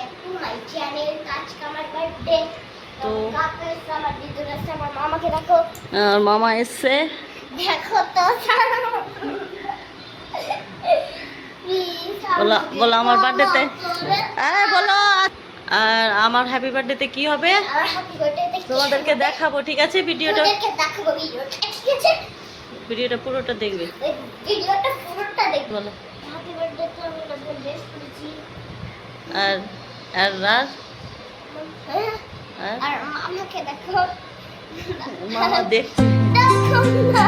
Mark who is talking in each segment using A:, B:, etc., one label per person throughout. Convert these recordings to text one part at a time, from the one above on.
A: back to my channel. আজকে আমার birthday. তো কাকা এসে আমার দিদুর এসে আমার মামাকে দেখো।
B: আর মামা এসছে
A: দেখো তো
B: বলো আমার বার্থডেতে বলো। আর আমার হ্যাপি বার্থডেতে কি হবে তোমাদেরকে দেখাবো, ঠিক আছে? ভিডিওটা ভিডিওটা পুরোটা দেখবে,
A: ভিডিওটা পুরোটা দেখবে।
B: বলো।
A: হ্যাপি বার্থডে তো আমি নতুন ড্রেস পরেছি।
B: আর আর রাত
A: আর মামাকে দেখো,
B: মামা দেখছে।
A: দেখো না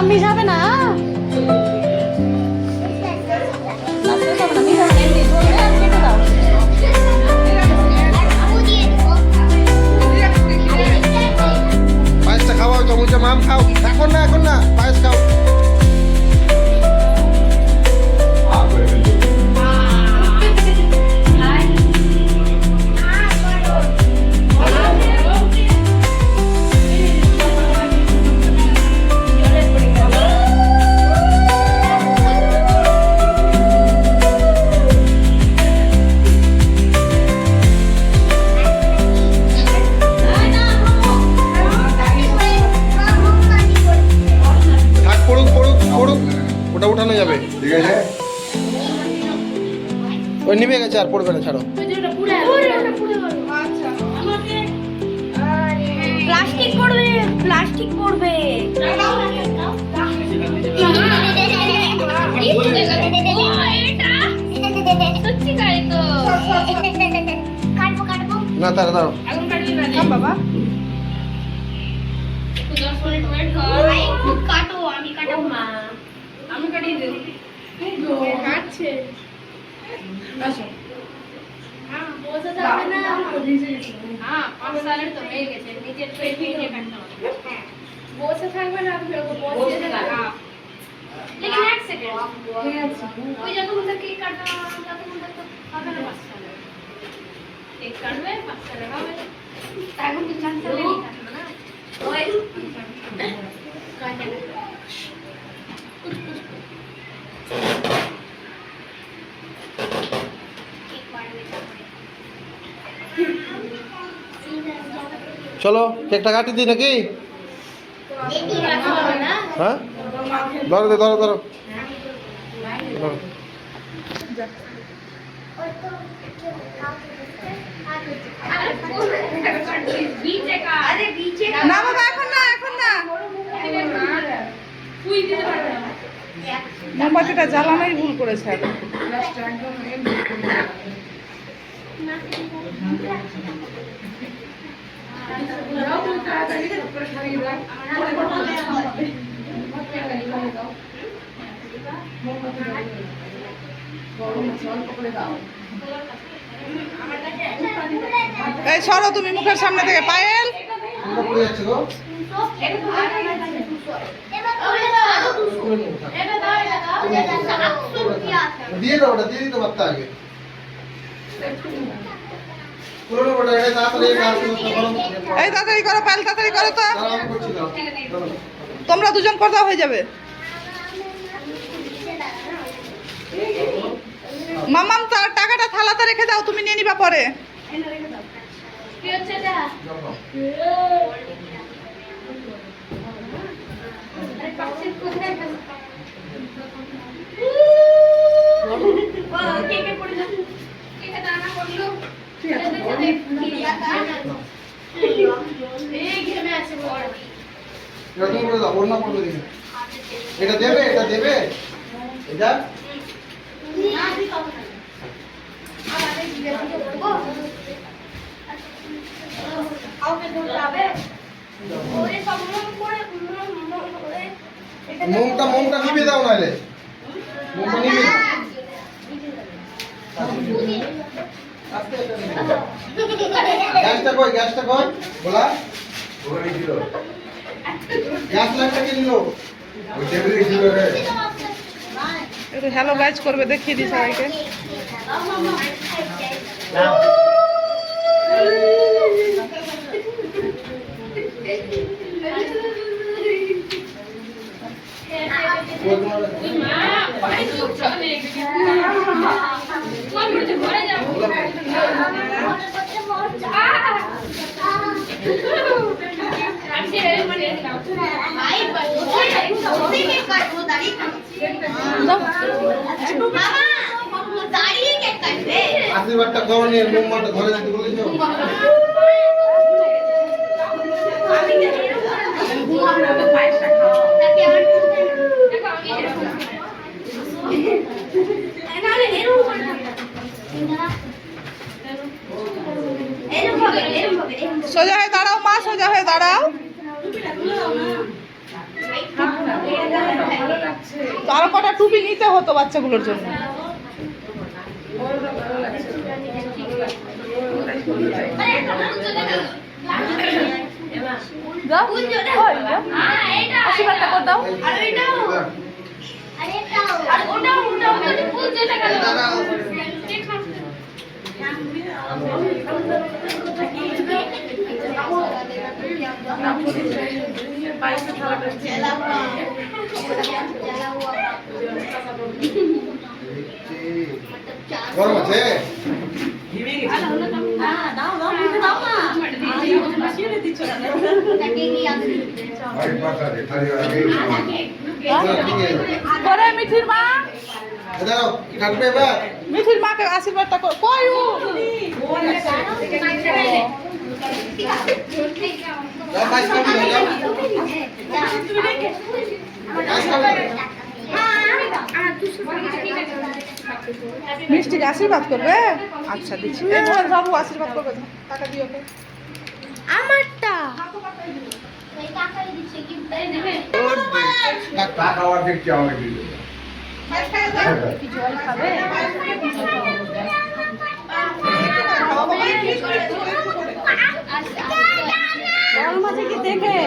B: মিশাবে না,
C: পায়েসটা খাওয়াও, চামচে মাম খাও। এখন না পায়েস খাও। ওটা উঠানো যাবে, ঠিক আছে? ওই নিভে গেছে, আর পড়বে না, ছাড়ো।
A: প্লাস্টিক পড়বে, প্লাস্টিক পড়বে।
C: না তারা দাও
A: বাবা কাটো, আমি কাটাবো না, আমি কাটিয়ে দেব। কাটছে আসো। হ্যাঁ বসে যাবে না, হ্যাঁ 5 সালের তো হয়ে গেছে, নিজের পেট নিয়ে কাটতে হবে। হ্যাঁ বসে থাকবে না, তুমি বসে যাবে। হ্যাঁ लेकिन एक सेकंड ওই যতক্ষণ থেকে কাটনা ততক্ষণ তক হবে না 5 সালে এক কাটবে 5 সালে হবে, এখন তো জানতে নেই কাটনা না ওই কাটে না।
C: চলো কেকটা কাটি দিই নাকি? হ্যাঁ ধরো ধরো ধরো ধরো।
D: না বাবা, এখন না, এখন না। মোমবাতিটা জ্বালানোই ভুল করেছে এখন। এই সরো তুমি মুখের সামনে থেকে। পায়েল,
C: কোনটা পড়ে যাচ্ছে গো? দিয়ে দাও, ওটা দিয়ে দিতে পারতে আগে। পুরোনো ওটা, এটা তাড়াতাড়ি কাজ করতে করো।
D: এই তাড়াতাড়ি করো পায়েল, তাড়াতাড়ি করো তো।
C: দাঁড়াও, আমি করছি, দাঁড়াও। দাঁড়াও।
D: তোমরা দুজন করতে হয়ে যাবে। মামাম তার টাকাটা থালাতে রেখে দাও, তুমি নিয়ে নিবা পরে।
A: কি হচ্ছে এটা?
C: দাও।
A: আরে পাশে কোথায় গেল? কেকে পড়ে যাচ্ছে। কেকে দানা পড়লো। এই ঘেমে আছে বড়।
C: এটা তুমি করে দাও, ওর না পড়বে দেখে। এটা দেবে, এটা দেবে। এটা
A: না দিতে হবে না। আবার এই দিকে করবো। আউকে ধরতে হবে। ওরে সব মন করে
C: মোমটা নিভে দাও নাহলে। মোমটা নিভে। গ্যাসটা কই, গ্যাসটা কই? বলা? ওখানে ছিল। গ্যাস লাইটটা কে নিল? ওই টেবিলে ছিল রে।
D: একটু হ্যালো গাইজ করবে, দেখিয়ে দিই সবাইকে।
C: আশীর্বাদটা করো নিয়ে মোমবাতি ঘরে যেতে বলেছো?
D: সোজা হয়ে দাঁড়াও মা, সোজা হয়ে দাঁড়াও। তো আরো কটা টুপি নিতে হতো বাচ্চাগুলোর জন্য। যাও, ওই যাও। আশীর্বাদটা করে দাও।
C: গরম আছে?
D: করে মিঠির মা,
C: দাঁড়াও, কাটবে এবার?
D: মিঠির মাকে আশীর্বাদটা কর। কই ও?
C: যাও, বাইশ কাটবে, যাও। বাইশ কাটবে।
D: মিষ্টিকে আশীর্বাদ করবে? আচ্ছা দিচ্ছি। এই মোবাইল বাবু আশীর্বাদ করবে, টাকা দিও ওকে।
A: আমারটা
C: টাকা আবার দেখছি আমাকে দিলে।
B: মাঝে কি দেখে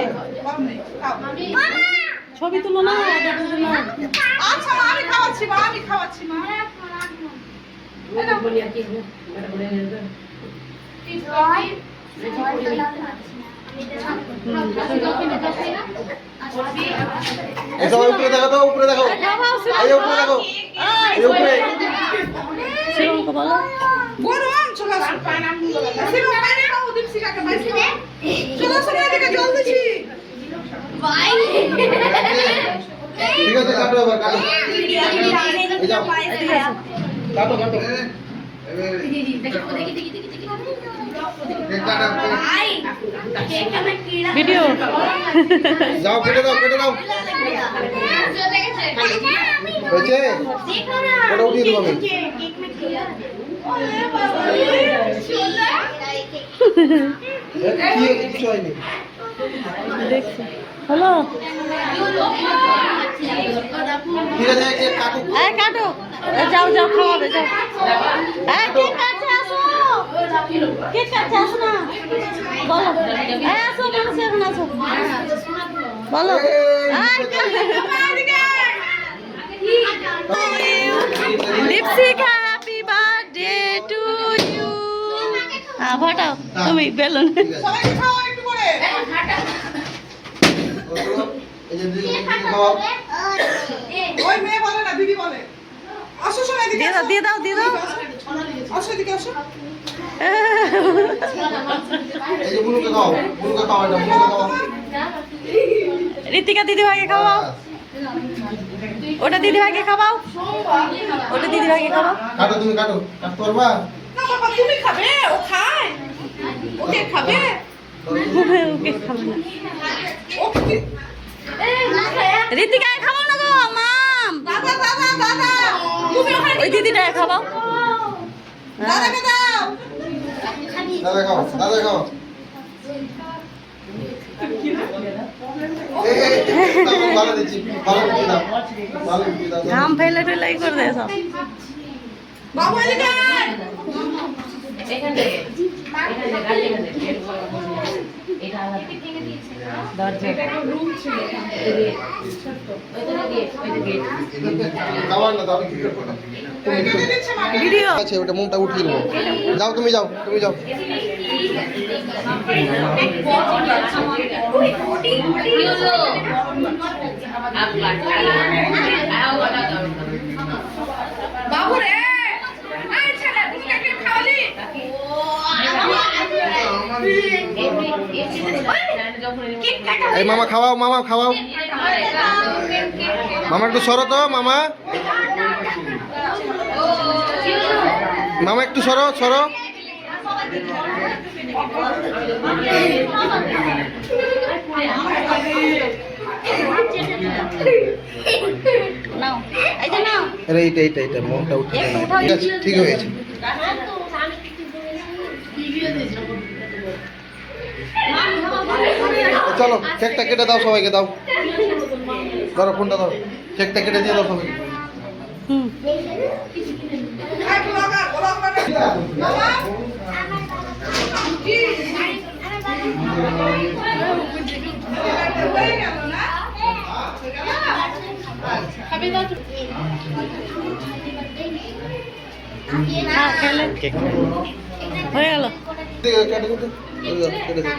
B: ছবি তুলো না।
D: আচ্ছা মা, আমি খাওয়াচ্ছি মা, আমি খাওয়াচ্ছি মা।
C: এই সবাই উপরে দেখো তো, উপরে দেখো। এই উপরে দেখো, এই উপরে।
B: সেরকম বলো।
D: গরম চলে আসো। সিরো বাইরে খাও, দীপশিখাকে বাইরে খাও। চলো চলো, এদিকে জল দিচ্ছি।
C: ঠিক আছে, কাটো এবার, কাটো। এই যাও। কাটো, কাটো।
B: ভিডিও
C: যাও কেটে দাও হয়েছে ওটা উঠিয়ে দেবো আমি কিছু হয়নি
B: দেখছি হলো
C: ঠিক আছে কেক কাটুক
B: এই কাটো যাও যাও খাওয়াবে যাও এই কেক কাটছে আসো কেক কাটছে আসো না বলো এই আসো মানুষ এখন আসো বলো দীপশিখা হ্যাপি বার্থডে টু ইউ ফাটাও তুমি বেলুন
D: সবাইকে খাও একটু করে।
C: এই যে দিদি খাওয়াও
D: ওই মেয়ে বলে না, দিদি বলে। আসো শোনো এদিকে আসো।
B: দিয়ে দাও
D: আসো এদিকে আসো।
C: এই যে বুনুকে খাও এটা বুনুকে খাওয়াও
B: ঋতিকা দিদি ভাইকে খাওয়াও ওটা দিদি ভাইকে খাওয়াও ওটা দিদি ভাইকে খাওয়াও
C: কাটো তুমি কাটতে পারবা
D: না বাবা তুমি খাবে, ও খায়। ওকে খাবে।
B: ওকে খাবো না
D: ও কি-
B: ঋতিকায় খাওয়াও না গো মাম
D: দাদা তুমি ওখানে
B: ওই দিদিটায় খাওয়াও
D: দাদাকে দাও।
C: দাদা খাও ভালো দিচ্ছি দাও
B: ঘাম ফেলে টেলাই করে দে সব
D: বাবু এদিকে আয়।
C: খাবার না দাও
D: কেটে দিচ্ছে মা।
B: ভিডিও
C: আছে ওটা মুখটা উঠিয়ে দেবো যাও তুমি যাও
D: বাবু রে আয় ছেলে তুমি কাকে খাওয়ালি?
C: এই মামা খাওয়াও মামা একটু সরো তো মামা একটু সরো
B: নাও এই যে নাও
C: আরে এইটা মুখটা উঠিয়ে
B: একটু
C: দাও।
B: উঠাও।
C: ঠিক আছে ঠিক হয়েছে চলো কেকটা কেটে দাও সবাইকে দাও ধরো ফোনটা দাও কেকটা কেটে দিয়ে দাও সবাইকে
B: হুম
D: আয় ব্লগার বাবা কি হয়ে গেল না?
B: হ্যাঁ খেলে হয়ে গেল
C: ঠিক আছে কেটে দাও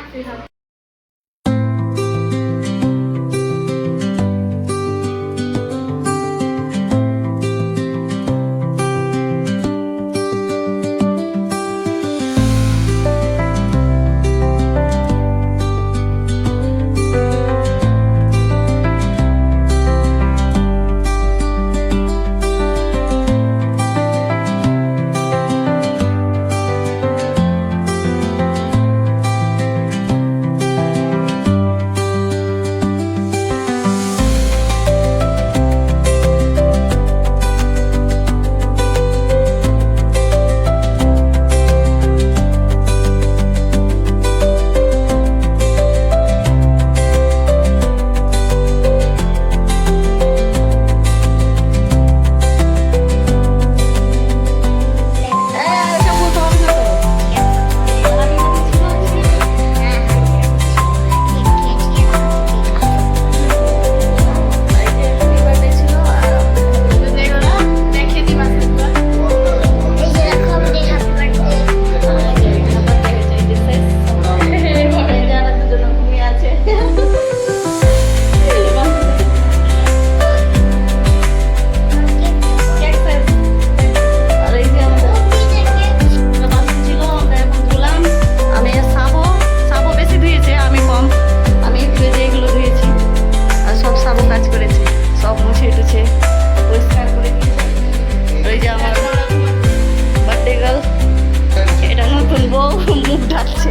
B: বউ মুখ ডাকছে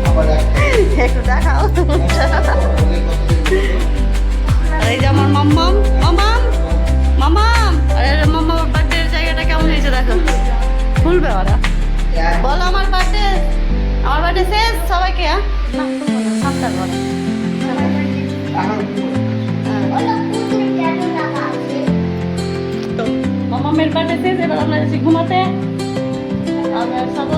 C: আবার একটা
B: একটু দেখাও মুখটা। আর এই যে আমার মাম্মাম মামাম মামাম আরে মাম্মার বার্থডে জায়গাটা কেমন হয়েছে দেখো খুলবে ওরা বলো আমার বার্থডে শেষ সবাইকে হ্যাঁ না খুলবো না সাতটার বলো মামামের বার্থডে শেষ এবার আমরা যাচ্ছি ঘুমাতে আমরা সব